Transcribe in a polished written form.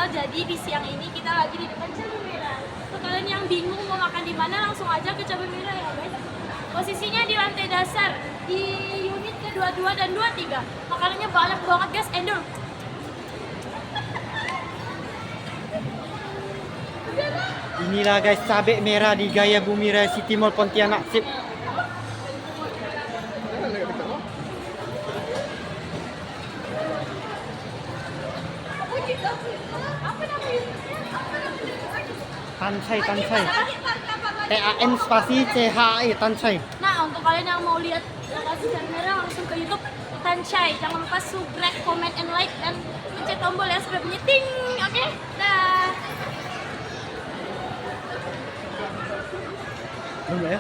channel. Jadi di siang ini kita lagi di depan Cabai Merah. Untuk kalian yang bingung mau makan di mana, langsung aja ke Cabai Merah ya guys. Posisinya di lantai dasar di unit ke-22 dan 23. Makanannya banyak banget guys, endor. Inilah guys cabai merah di Gaya Bumi Raya City Mall Pontianak. Sip. Tancai. TAN spasi CHE Tancai. Nah, untuk kalian yang mau lihat lokasi Cabai Merah, langsung ke YouTube Tancai. Jangan lupa subscribe, comment, and like, dan pencet tombol ya supaya bunyi ting. Oke? Dah. Belum ya?